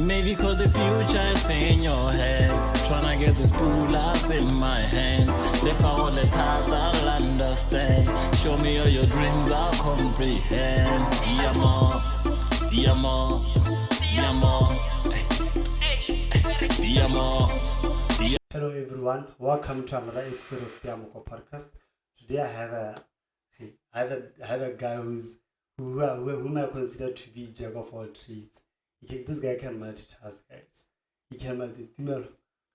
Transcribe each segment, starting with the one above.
Maybe cause the future is in your hands. Tryna get this pull-ups in my hands. If I want the top, I'll understand. Show me all your dreams, I'll comprehend. TiaMoko, TiaMoko, TiaMoko, TiaMoko. Hello everyone, welcome to another episode of TiaMoko podcast. Today I have a guy whom I consider to be jack of all trades. This guy can multitask, guys. He can multitask.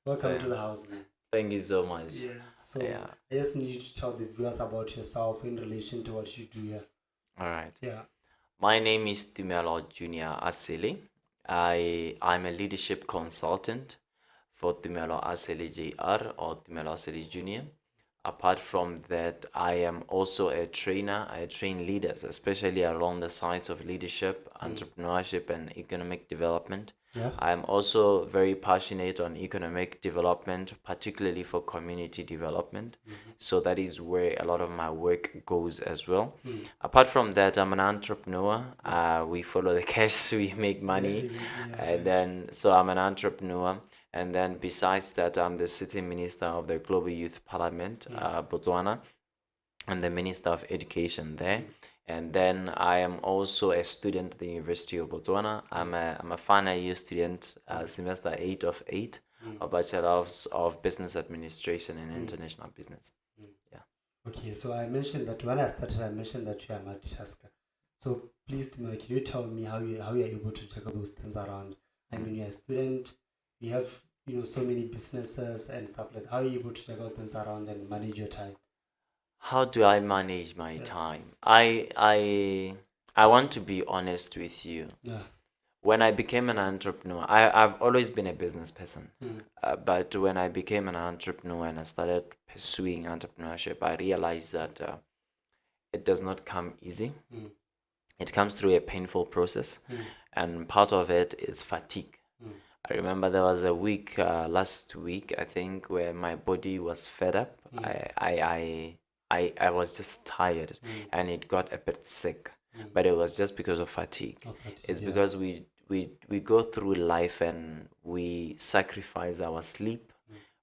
Welcome to the house, man. Thank you so much. Yeah. I just need you to tell the viewers about yourself in relation to what you do here. All right. Yeah. My name is Tumelo Asele. I'm a leadership consultant for Tumelo Asele JR or Tumelo Asele Junior. Apart from that, I am also a trainer. I train leaders, especially along the sides of leadership, entrepreneurship, and economic development. Yeah. I am also very passionate on economic development, particularly for community development. So that is where a lot of my work goes as well. Apart from that, I'm an entrepreneur. We follow the cash, we make money. So I'm an entrepreneur. And then besides that, I'm the sitting minister of the Global Youth Parliament, Botswana, and the Minister of Education there. And then I am also a student at the University of Botswana. I'm a final year student, semester 8 of 8, a Bachelor of Business Administration and International Business. Yeah. Okay, so I mentioned that when I started, I mentioned that you are a multitasker. So please, can you tell me how you're able to juggle those things around? I mean, you're a student, you have so many businesses and stuff like that. How are you able to juggle things around and manage your time? How do I manage my time? I want to be honest with you. Yeah. When I became an entrepreneur, I've always been a business person. But when I became an entrepreneur and I started pursuing entrepreneurship, I realized that it does not come easy. It comes through a painful process. And part of it is fatigue. I remember there was a week, last week, I think, where my body was fed up. I was just tired and it got a bit sick. But it was just because of fatigue. It's because we go through life and we sacrifice our sleep.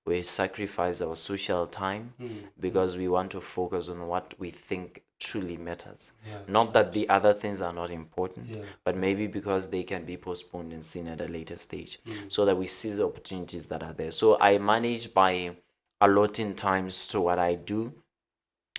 We sacrifice our social time because we want to focus on what we think truly matters. Not that the other things are not important, but maybe because they can be postponed and seen at a later stage, so that we seize the opportunities that are there. So I manage by allotting times to what I do.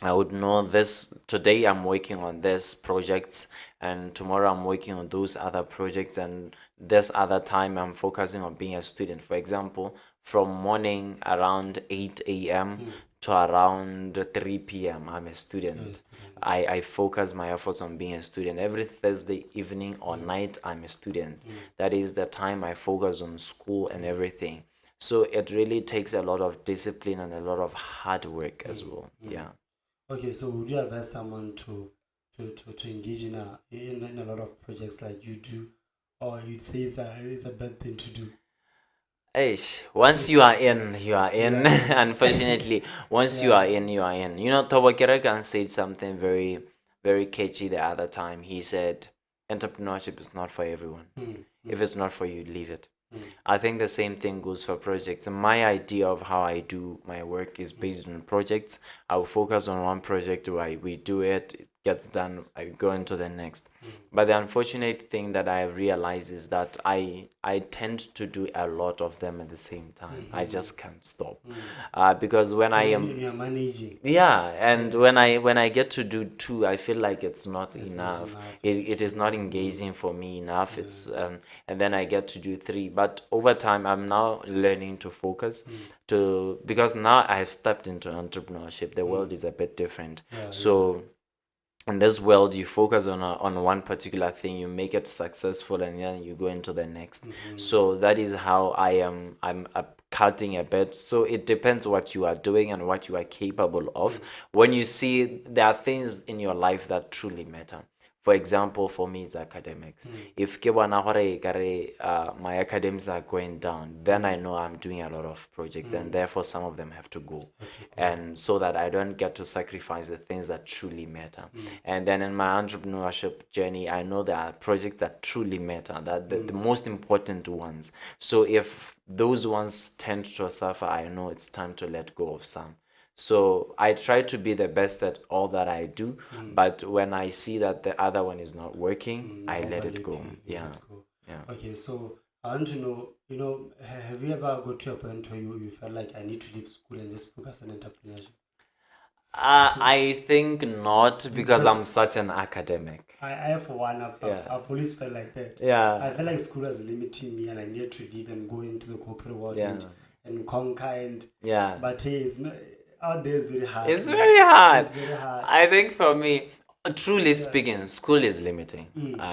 I would know this today I'm working on this projects, and tomorrow I'm working on those other projects, and this other time I'm focusing on being a student. For example, from morning around 8 a.m. to around 3 p.m. I'm a student. I focus my efforts on being a student. Every Thursday evening or night I'm a student. That is the time I focus on school and everything. So it really takes a lot of discipline and a lot of hard work as well. Yeah. Okay, so would you advise someone to engage in a lot of projects like you do, or you'd say it's a bad thing to do? Once you are in, you are in. Unfortunately, once you are in, you are in. Tobo Kerekan said something very, very catchy the other time. He said, entrepreneurship is not for everyone. If it's not for you, leave it. I think the same thing goes for projects. My idea of how I do my work is based on projects. I will focus on one project where we do it gets done, I go into the next. But the unfortunate thing that I have realized is that I tend to do a lot of them at the same time. I just can't stop. Because when I am you're managing. And when I get to do two, I feel like it's not enough. It is not engaging for me enough. It's and then I get to do three. But over time I'm now learning to focus because now I've stepped into entrepreneurship. The world is a bit different. So in this world, you focus on one particular thing, you make it successful, and then you go into the next. So that is how I'm cutting a bit. So it depends what you are doing and what you are capable of. When you see there are things in your life that truly matter. For example, for me, it's academics. If ke bona gore ekare, my academics are going down, then I know I'm doing a lot of projects, and therefore some of them have to go. And so that I don't get to sacrifice the things that truly matter. And then in my entrepreneurship journey, I know there are projects that truly matter, that the most important ones. So if those ones tend to suffer, I know it's time to let go of some. So I try to be the best at all that I do, but when I see that the other one is not working, I let it go. Yeah. Yeah. Okay, so I want to know, have you ever got to a point where you felt like I need to leave school and just focus on entrepreneurship? I think not, because I'm such an academic. I for one, Yeah. I've always felt like that. Yeah. I felt like school was limiting me and I needed to leave and go into the corporate world Yeah. and conquer and Yeah. but hey, it's not, out there is very hard. It's very hard. It's very hard. I think for me, truly speaking, school is limiting.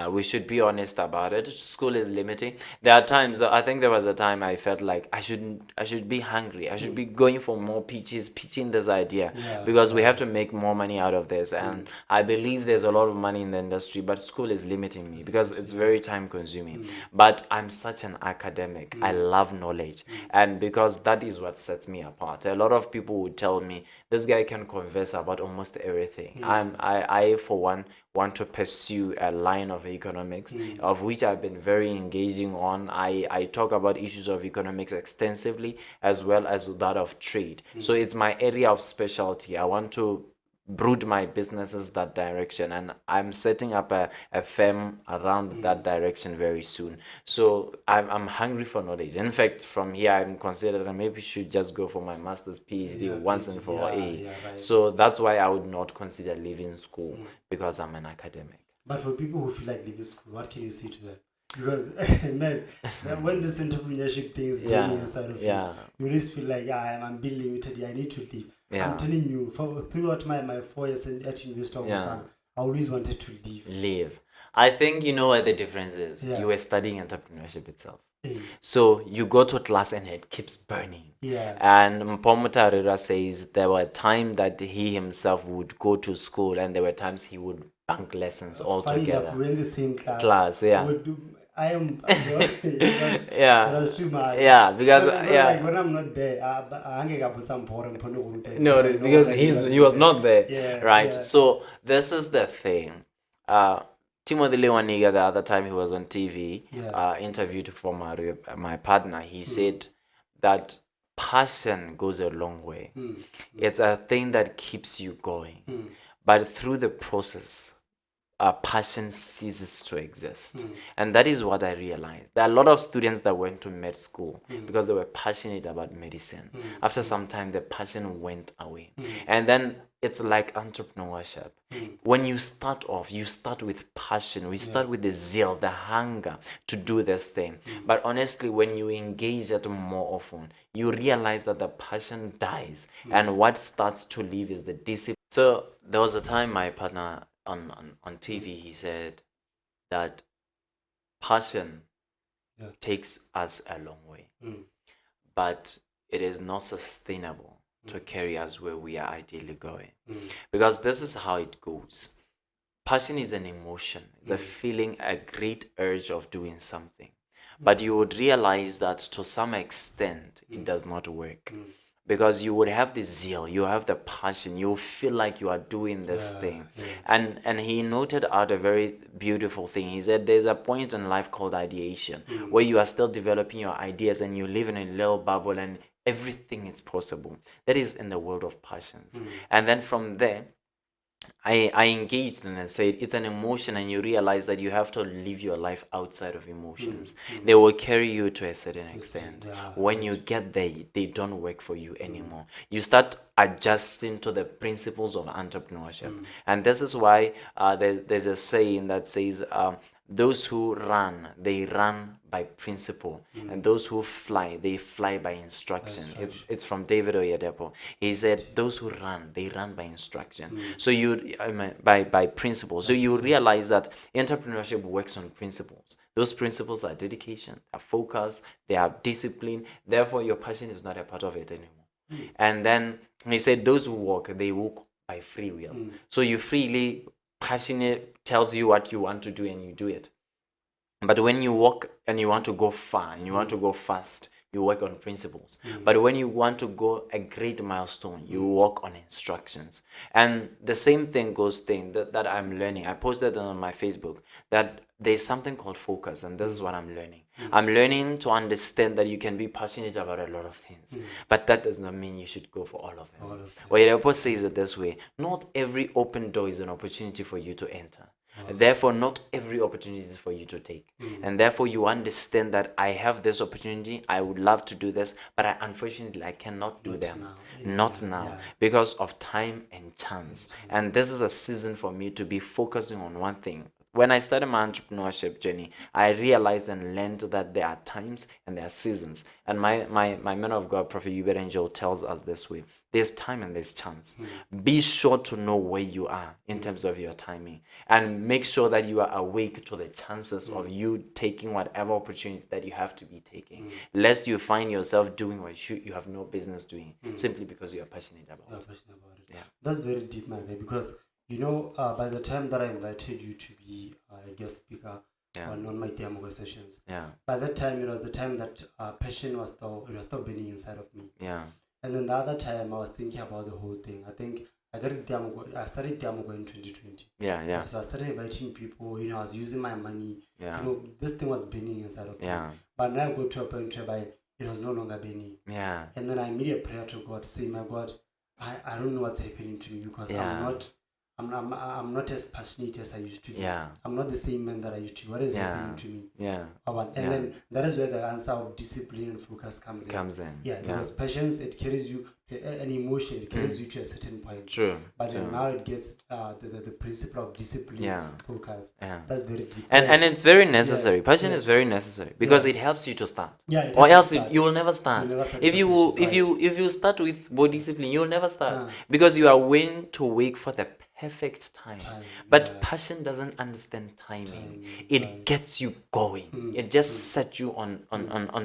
We should be honest about it. School is limiting. There are times, I think there was a time I felt like I should be hungry. I should be going for more pitching this idea, because we have to make more money out of this. And I believe there's a lot of money in the industry, but school is limiting me because it's very time consuming. But I'm such an academic. I love knowledge. And because that is what sets me apart. A lot of people would tell me, this guy can converse about almost everything. I for one want to pursue a line of economics, of which I've been very engaging on. I talk about issues of economics extensively, as well as that of trade. So it's my area of specialty. I want to brood my businesses that direction, and I'm setting up a firm around that direction very soon. So I'm hungry for knowledge. In fact, from here I'm considering maybe should just go for my master's PhD once and for all. Right. So that's why I would not consider leaving school, because I'm an academic. But for people who feel like leaving school, what can you say to them? Because man, when this entrepreneurship thing is burning inside of you, you always feel like I'm being limited. I need to leave. I'm telling you, throughout my 4 years at University of Mapena, I always wanted to leave. I think you know what the difference is. You were studying entrepreneurship itself. So you go to class and it keeps burning. And Mpomota Rira says there were times that he himself would go to school, and there were times he would bunk lessons altogether. We're in the same class. I am. That was too much. Because like when I'm not there, no, because he was not there, right? So this is the thing. Timothy Lewaniga, the other time he was on TV, interviewed for my partner, he said that passion goes a long way. It's a thing that keeps you going, but through the process, passion ceases to exist. And that is what I realized. There are a lot of students that went to med school because they were passionate about medicine. After some time, the passion went away. And then it's like entrepreneurship. When you start off, you start with passion. We start with the zeal, the hunger to do this thing. But honestly, when you engage it more often, you realize that the passion dies. And what starts to leave is the discipline. So there was a time my partner on TV, he said that passion takes us a long way, but it is not sustainable to carry us where we are ideally going, because this is how it goes. Passion is an emotion. It's a feeling, a great urge of doing something, but you would realize that to some extent it does not work. Because you would have the zeal, you have the passion, you feel like you are doing this thing. And he noted out a very beautiful thing. He said there's a point in life called ideation, where you are still developing your ideas and you live in a little bubble and everything is possible. That is in the world of passions. And then from there, I engaged and said it's an emotion, and you realize that you have to live your life outside of emotions. They will carry you to a certain extent. When you get there, they don't work for you anymore. You start adjusting to the principles of entrepreneurship. And this is why there's a saying that says, those who run, they run by principle, and those who fly, they fly by instruction. It's from David Oyedepo. He said, those who run, they run by instruction. So by principle. So you realize that entrepreneurship works on principles. Those principles are dedication, are focus, they are discipline. Therefore, your passion is not a part of it anymore. And then he said, those who walk, they walk by free will. So you freely passionate tells you what you want to do and you do it. But when you walk and you want to go far and you want to go fast, you work on principles. But when you want to go a great milestone, you work on instructions. And the same thing goes that I'm learning. I posted on my Facebook that there's something called focus, and this is what I'm learning. I'm learning to understand that you can be passionate about a lot of things, but that does not mean you should go for all of them. Oyedepo says it this way: not every open door is an opportunity for you to enter. Therefore, not every opportunity is for you to take. And therefore, you understand that I have this opportunity, I would love to do this, but unfortunately, I cannot do them. Not now, because of time and chance. And this is a season for me to be focusing on one thing. When I started my entrepreneurship journey, I realized and learned that there are times and there are seasons. And my man of God, Prophet Hubert Angel, tells us this way: there's time and there's chance. Be sure to know where you are in terms of your timing, and make sure that you are awake to the chances of you taking whatever opportunity that you have to be taking, lest you find yourself doing what you have no business doing, simply because you are passionate about it. Yeah. That's very deep, my guy, because by the time that I invited you to be a guest speaker on my TiaMoko sessions, by that time it was the time that passion was still burning inside of me. And then the other time I was thinking about the whole thing. I think I started TiaMoko in 2020. So I started inviting people. I was using my money. This thing was burning inside of me. But now I go to a point whereby it was no longer burning. And then I made a prayer to God, saying, "My God, I don't know what's happening to me, because I'm not as passionate as I used to be. I'm not the same man that I used to be. What is happening to me?" And then that is where the answer of discipline and focus comes in. Because passions, it carries you an emotion, it carries you to a certain point. But then now it gets the principle of discipline, focus. That's very deep. And it's very necessary. Passion is very necessary, because it helps you to start. Or else you will never start. If you start with more discipline, you will never start, because you are waiting to wait for the perfect time. But passion doesn't understand timing. It gets you going. It just sets you on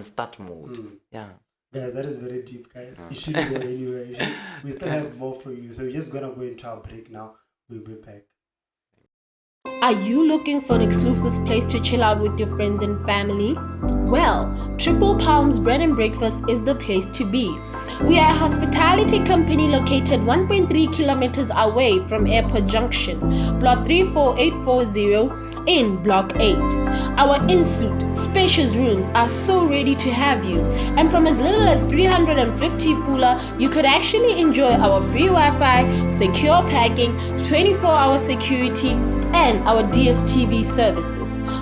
start mode. Guys, that is very deep, guys. You shouldn't go anywhere. We still have more for you. So we're just gonna go into our break now. We'll be back. Are you looking for an exclusive place to chill out with your friends and family? Well, Triple Palms Bread and Breakfast is the place to be. We are a hospitality company located 1.3 kilometers away from Airport Junction, Plot 34840 in Block 8. Our in-suite, spacious rooms are so ready to have you. And from as little as 350 pula, you could actually enjoy our free Wi-Fi, secure parking, 24-hour security, and our DSTV services.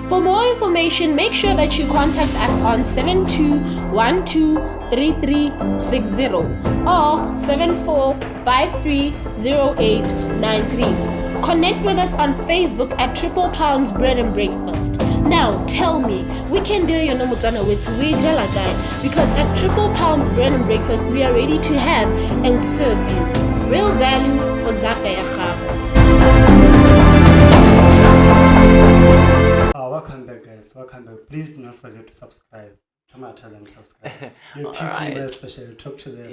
For more information, make sure that you contact us on 72123360 or 74530893. Connect with us on Facebook at Triple Palms Bread and Breakfast. Now tell me, we can do your Nomutsana with Jalagay, because at Triple Palms Bread and Breakfast we are ready to have and serve you. Real value for Zakaya. Welcome back, guys. Welcome back. Please do not forget to subscribe. Come on, tell them to subscribe. Your people, especially, talk to them.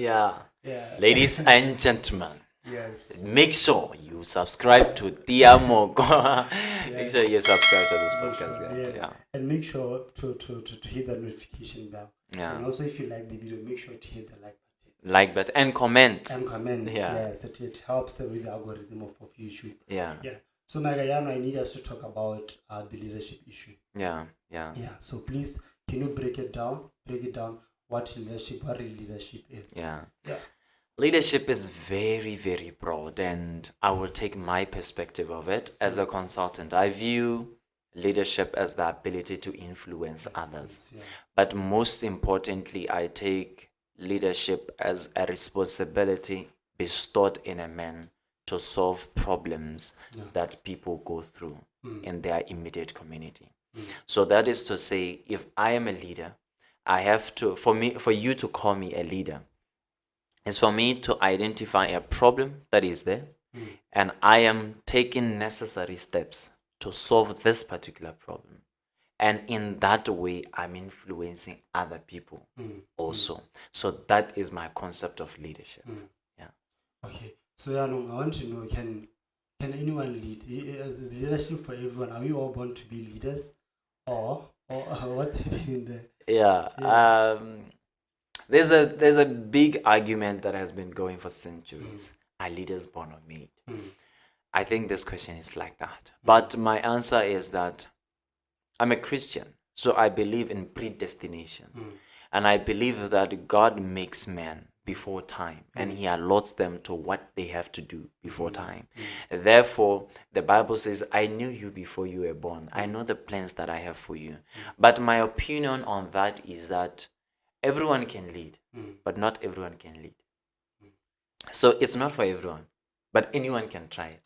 Ladies and gentlemen, yes, make sure you subscribe to TiaMoko. Make sure you subscribe to this podcast, guys. And make sure to hit the notification bell. And also, if you like the video, make sure to hit the like button and comment. Yes, it helps with the algorithm of YouTube. So, Magayano, I need us to talk about the leadership issue. So please, can you break it down? What real leadership is? Leadership is very, very broad, and I will take my perspective of it as a consultant. I view leadership as the ability to influence others. But most importantly, I take leadership as a responsibility bestowed in a man to solve problems that people go through in their immediate community. So that is to say, if I am a leader, I have to, for you to call me a leader, is for me to identify a problem that is there, and I am taking necessary steps to solve this particular problem. And in that way, I'm influencing other people also. So that is my concept of leadership. Okay. So I want to know, can can anyone lead? Is leadership for everyone? Are we all born to be leaders, or what's happening there? Yeah. There's a big argument that has been going for centuries. Are leaders born or made? I think this question is like that. But my answer is that I'm a Christian, so I believe in predestination. And I believe that God makes men before time and he allots them to what they have to do before time. Therefore, the Bible says, I knew you before you were born. I know the plans that I have for you. But my opinion on that is that everyone can lead, but not everyone can lead. So it's not for everyone, but anyone can try it.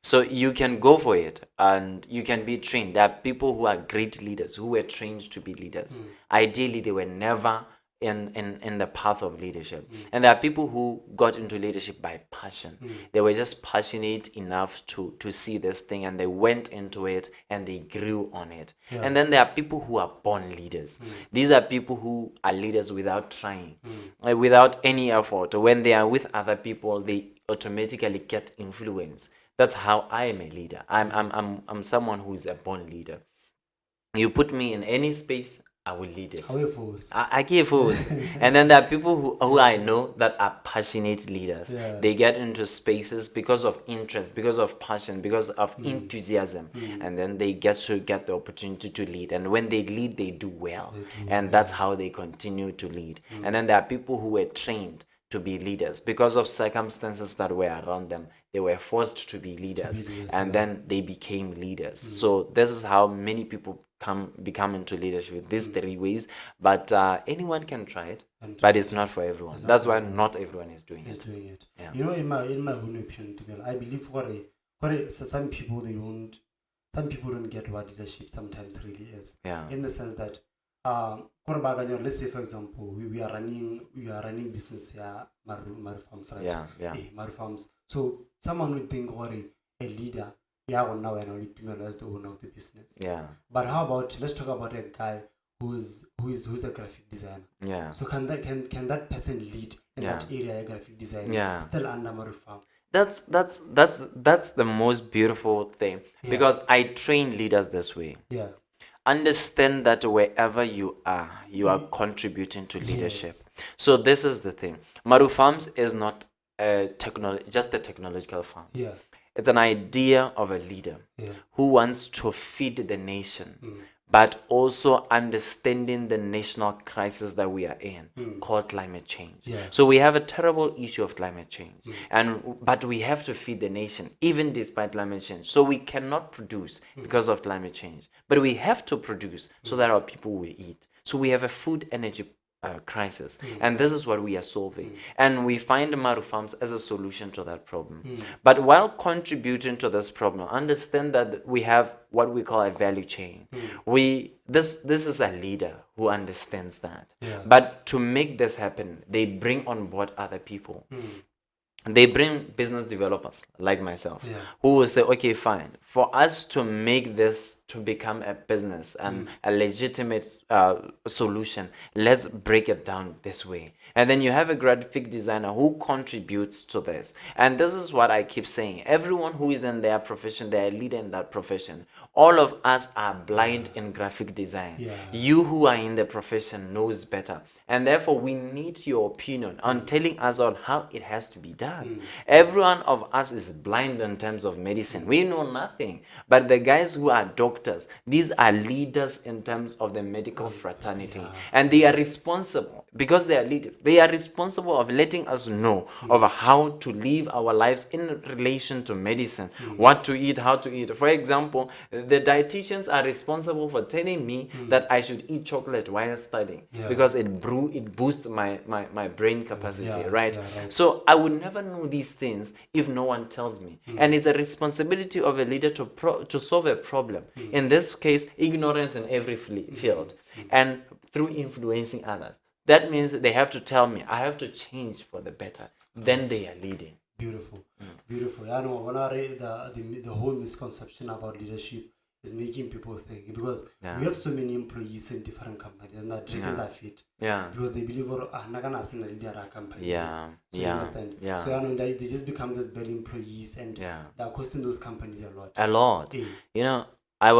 So you can go for it and you can be trained. There are people who are great leaders who were trained to be leaders. Ideally, they were never in the path of leadership. And there are people who got into leadership by passion. They were just passionate enough to see this thing and they went into it and they grew on it. And then there are people who are born leaders. These are people who are leaders without trying, without any effort. When they are with other people, they automatically get influence. That's how I am a leader. I'm someone who is a born leader. You put me in any space, I will lead it. I give force. And then there are people who I know that are passionate leaders. They get into spaces because of interest, because of passion, because of enthusiasm. And then they get the opportunity to lead. And when they lead, they do well. And that's how they continue to lead. And then there are people who were trained to be leaders because of circumstances that were around them. They were forced to be leaders, and then they became leaders. So this is how many people become into leadership, these three ways. But anyone can try it, but it's not for everyone. That's why not everyone is doing it. Yeah. You know, in my own opinion, I believe some people don't get what leadership sometimes really is. In the sense that let's say for example we are running business here, Maru Farms, right? Maru Farms. So someone would think a leader, now and only Tumelo as the owner of the business. But how about, let's talk about a guy who's a graphic designer. So can that person lead in that area, a graphic designer, still under Maru Farm? That's the most beautiful thing, because I train leaders this way. Understand that wherever you are contributing to leadership. So this is the thing. Maru Farms is not just a technological farm. It's an idea of a leader who wants to feed the nation, but also understanding the national crisis that we are in, called climate change. So we have a terrible issue of climate change, but we have to feed the nation even despite climate change. So we cannot produce because of climate change, but we have to produce so that our people will eat. So we have a food energy crisis, and this is what we are solving, and we find Maru Farms as a solution to that problem. But while contributing to this problem, understand that we have what we call a value chain. This is a leader who understands that. But to make this happen, they bring on board other people. They bring business developers like myself, who will say, okay, fine, for us to make this to become a business and a legitimate solution, let's break it down this way. And then you have a graphic designer who contributes to this. And this is what I keep saying. Everyone who is in their profession, they are a leader in that profession. All of us are blind in graphic design. You who are in the profession knows better. And therefore, we need your opinion on telling us on how it has to be done. Every one of us is blind in terms of medicine. We know nothing. But the guys who are doctors, these are leaders in terms of the medical fraternity. And they are responsible, because they are leaders, they are responsible of letting us know of how to live our lives in relation to medicine, what to eat, how to eat. For example, the dietitians are responsible for telling me that I should eat chocolate while studying, because it boosts my brain capacity, right? So I would never know these things if no one tells me. And it's a responsibility of a leader to solve a problem. In this case, ignorance in every field, and through influencing others. That means they have to tell me I have to change for the better. Then they are leading. Beautiful. I know when I read the whole misconception about leadership is making people think, because Yeah. we have so many employees in different companies and they're dragging their feet because they believe company. Yeah. So you understand? Yeah. So I know they just become these bad employees and they're costing those companies a lot. A lot. You know, I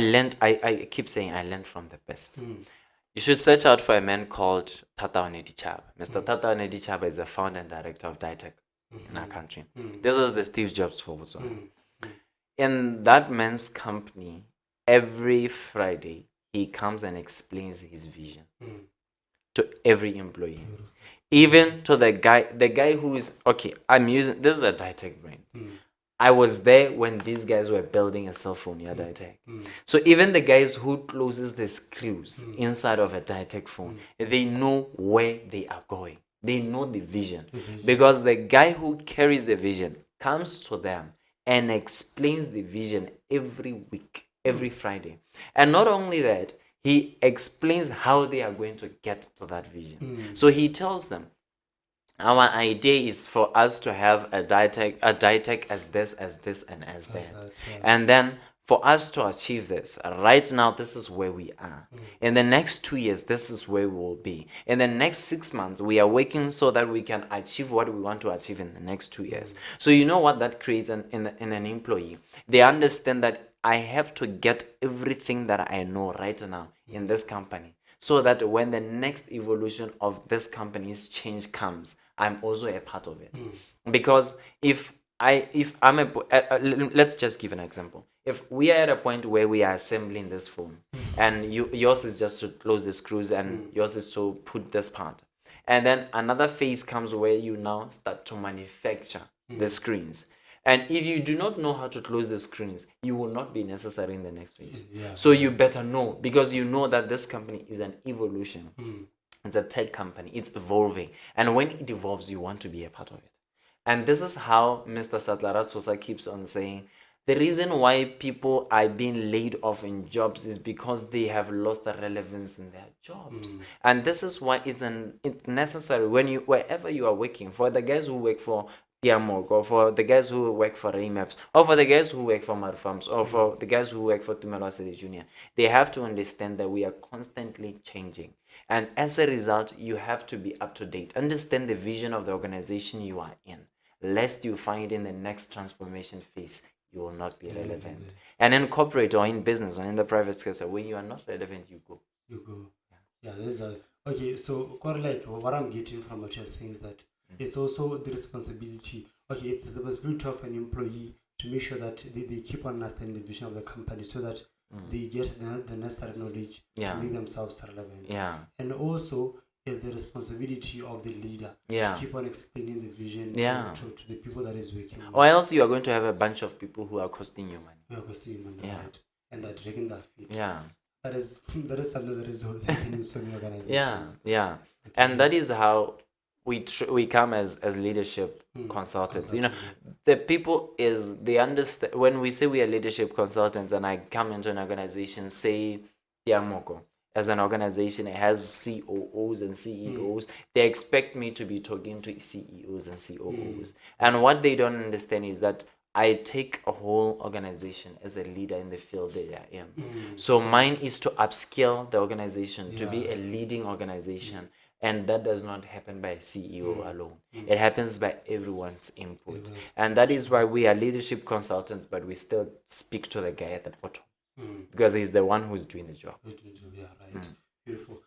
learned, I keep saying I learned from the best. You should search out for a man called Tata Onedichaba. Mr. Tata Onedichaba is the founder and director of Ditech in our country. This is the Steve Jobs for Botswana. In that man's company, every Friday, he comes and explains his vision to every employee. Even to the guy who is, okay, this is a Ditech brand. I was there when these guys were building a cell phone, Ditech. So even the guys who closes the screws inside of a Ditech phone, they know where they are going. They know the vision. Because the guy who carries the vision comes to them and explains the vision every week, every Friday. And not only that, he explains how they are going to get to that vision. So he tells them, our idea is for us to have a ditech as this, and as that. And then for us to achieve this, right now, this is where we are. In the next 2 years, this is where we will be. In the next 6 months, we are working so that we can achieve what we want to achieve in the next 2 years. So you know what that creates in an employee? They understand that I have to get everything that I know right now in this company, so that when the next evolution of this company's change comes, I'm also a part of it. Because if I'm let's just give an example. If we are at a point where we are assembling this phone, and yours is just to close the screws, and yours is to put this part, and then another phase comes where you now start to manufacture the screens. And if you do not know how to close the screens, you will not be necessary in the next phase. So you better know, because you know that this company is an evolution. It's a tech company. It's evolving. And when it evolves, you want to be a part of it. And this is how Mr. Satlarat Sosa keeps on saying, the reason why people are being laid off in jobs is because they have lost the relevance in their jobs. And this is why it's necessary wherever you are working, for the guys who work for TiaMoko, or for the guys who work for Raymond, or for the guys who work for Marfarms, or for the guys who work for Tumelo Asele Jr. They have to understand that we are constantly changing. And as a result, you have to be up to date. Understand the vision of the organization you are in, lest you find in the next transformation phase, you will not be relevant. And in corporate or in business or in the private sector, when you are not relevant, you go. Yeah, there's okay, so quite like what I'm getting from what you're saying is that it's also the responsibility. Okay, it's the responsibility of an employee to make sure that they keep on understanding the vision of the company, so that they get the necessary knowledge to make themselves relevant. And also is the responsibility of the leader to keep on explaining the vision to the people that is working with. Or else you are going to have a bunch of people who are costing you money. Right? And they're dragging their feet. That is something that is happening in so many organizations. And that is how we come as leadership consultants. You know, the people they understand when we say we are leadership consultants, and I come into an organization, say TiaMoko. As an organization, it has COOs and CEOs. They expect me to be talking to CEOs and COOs. And what they don't understand is that I take a whole organization as a leader in the field that I am. So mine is to upscale the organization to be a leading organization. And that does not happen by a CEO alone. It happens by everyone's input. And that is why we are leadership consultants, but we still speak to the guy at the bottom. Because he's the one who's doing the job. Right. Beautiful.